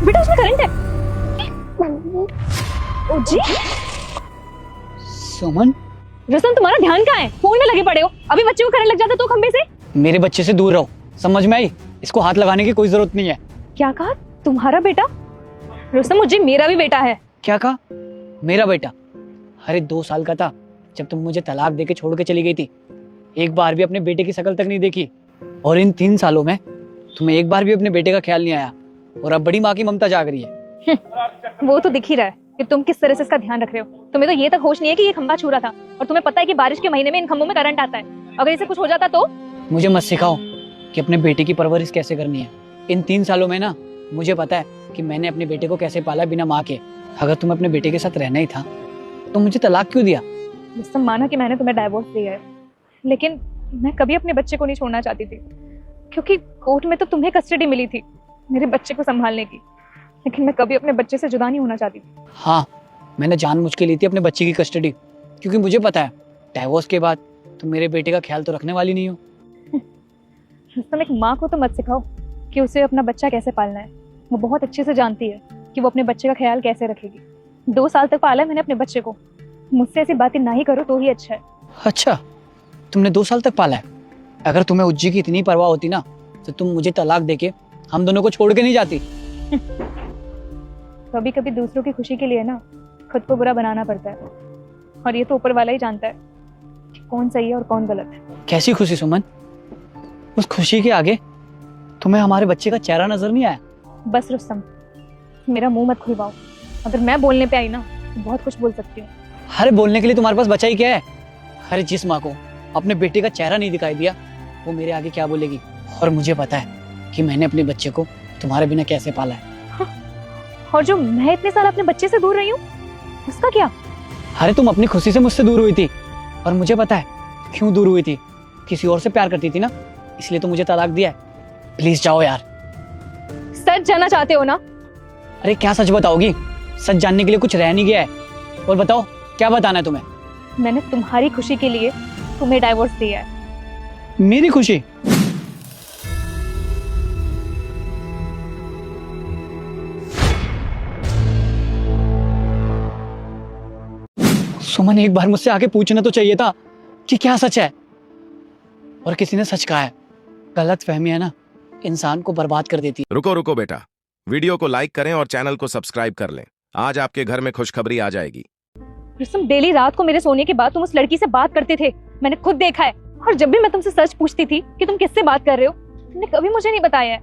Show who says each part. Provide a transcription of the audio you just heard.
Speaker 1: बेटा उसमें करंट है। ओ जी
Speaker 2: सुमन,
Speaker 1: रुस्तम तुम्हारा ध्यान कहाँ है? फोन में लगे पड़े हो। अभी बच्चे को करंट लग जाता तो खंबे से।
Speaker 2: मेरे बच्चे से दूर रहो, समझ में आई? इसको हाथ लगाने की कोई जरूरत नहीं है।
Speaker 1: क्या कहा? तुम्हारा बेटा? रुस्तम मुझे मेरा भी बेटा है।
Speaker 2: क्या कहा? मेरा बेटा? अरे 2 साल का था जब तुम मुझे तलाक देके छोड़ के चली गई थी। एक बार भी अपने बेटे की शक्ल तक नहीं देखी, और इन 3 सालों में तुम्हें एक बार भी अपने बेटे का ख्याल नहीं आया, और अब बड़ी माँ की ममता जाग रही है।
Speaker 1: वो तो दिख ही रहा है कि तुम किस तरह से इसका ध्यान रख रहे हो। तुम्हें तो ये तक होश नहीं है कि ये खंबा छू रहा था, और तुम्हें पता है कि बारिश के महीने में इन खंभों में करंट आता है। अगर इसे कुछ हो जाता तो?
Speaker 2: मुझे मत सिखाओ कि अपने बेटे की परवरिश कैसे करनी है। इन 3 सालों में ना मुझे पता है कि मैंने अपने बेटे को कैसे पाला बिना माँ के। अगर तुम्हें अपने बेटे के साथ रहना ही था तो मुझे तलाक क्यों दिया?
Speaker 1: रुस्तम माना कि मैंने तुम्हें डाइवोर्स दिया है, लेकिन मैं कभी अपने बच्चे को नहीं छोड़ना चाहती थी, क्योंकि कोर्ट में तो तुम्हें कस्टडी मिली थी मेरे बच्चे को संभालने की, लेकिन मैं कभी अपने बच्चे से जुदा नहीं होना चाहती थी।
Speaker 2: हाँ, मैंने जानबूझ के ली थी अपने बच्चे की कस्टडी, क्योंकि मुझे पता है डाइवोर्स के बाद तुम मेरे बेटे का ख्याल तो रखने वाली नहीं हो।
Speaker 1: रुस्तम एक माँ को तो मत सिखाओ कि उसे अपना बच्चा कैसे पालना है। वो बहुत अच्छे से जानती है कि वो अपने बच्चे का ख्याल कैसे रखेगी। 2 साल तक पाला है मैंने अपने बच्चे को। मुझसे ऐसी बातें ना ही करो तो ही अच्छा है।
Speaker 2: अच्छा, तुमने 2 साल तक पाला है? अगर तुम्हें उज्जी की इतनी परवाह होती ना तो तुम मुझे तलाक देके हम दोनों को छोड़ के नहीं जाती।
Speaker 1: कभी कभी दूसरों की खुशी के लिए ना खुद को बुरा बनाना पड़ता है, और ये तो ऊपर वाला ही जानता है कि कौन सही है और कौन गलत है।
Speaker 2: कैसी खुशी सुमन? उस खुशी के आगे तुम्हें हमारे बच्चे का चेहरा नजर नहीं आया?
Speaker 1: बस रुस्तम, मेरा मुंह मत खुलवाओ। अगर मैं बोलने पे आई ना तो बहुत कुछ बोल सकती हूँ।
Speaker 2: अरे बोलने के लिए तुम्हारे पास बचा ही क्या है? अरे जिस माँ को अपने बेटे का चेहरा नहीं दिखाई दिया वो मेरे आगे क्या बोलेगी? और मुझे पता है कि मैंने अपने बच्चे को तुम्हारे बिना कैसे पाला है।
Speaker 1: और जो मैं इतने साल अपने बच्चे से दूर रही हूँ उसका क्या?
Speaker 2: अरे तुम अपनी खुशी से मुझसे दूर हुई थी, और मुझे पता है क्यों दूर हुई थी। किसी और से प्यार करती थी ना, इसलिए तो मुझे तलाक दिया है। प्लीज जाओ यार।
Speaker 1: सच जानना चाहते हो ना?
Speaker 2: अरे क्या सच बताओगी? सच जानने के लिए कुछ रह नहीं गया है। और बताओ क्या बताना है तुम्हें?
Speaker 1: मैंने तुम्हारी खुशी के लिए तुम्हें डाइवोर्स दिया है।
Speaker 2: मेरी खुशी? सुमन, एक बार मुझसे आके पूछना तो चाहिए था कि क्या सच है। और किसी ने सच कहा है, गलत फहमी है ना इंसान को बर्बाद कर देती है।
Speaker 3: रुको रुको बेटा, वीडियो को लाइक करें और चैनल को सब्सक्राइब कर लें। आज आपके घर में खुशखबरी आ जाएगी।
Speaker 1: रुस्तम, डेली रात को मेरे सोने के बाद तुम उस लड़की से बात करते थे, मैंने खुद देखा है। और जब भी मैं तुमसे सच पूछती थी कि तुम किससे बात कर रहे हो, तुमने कभी मुझे नहीं बताया है।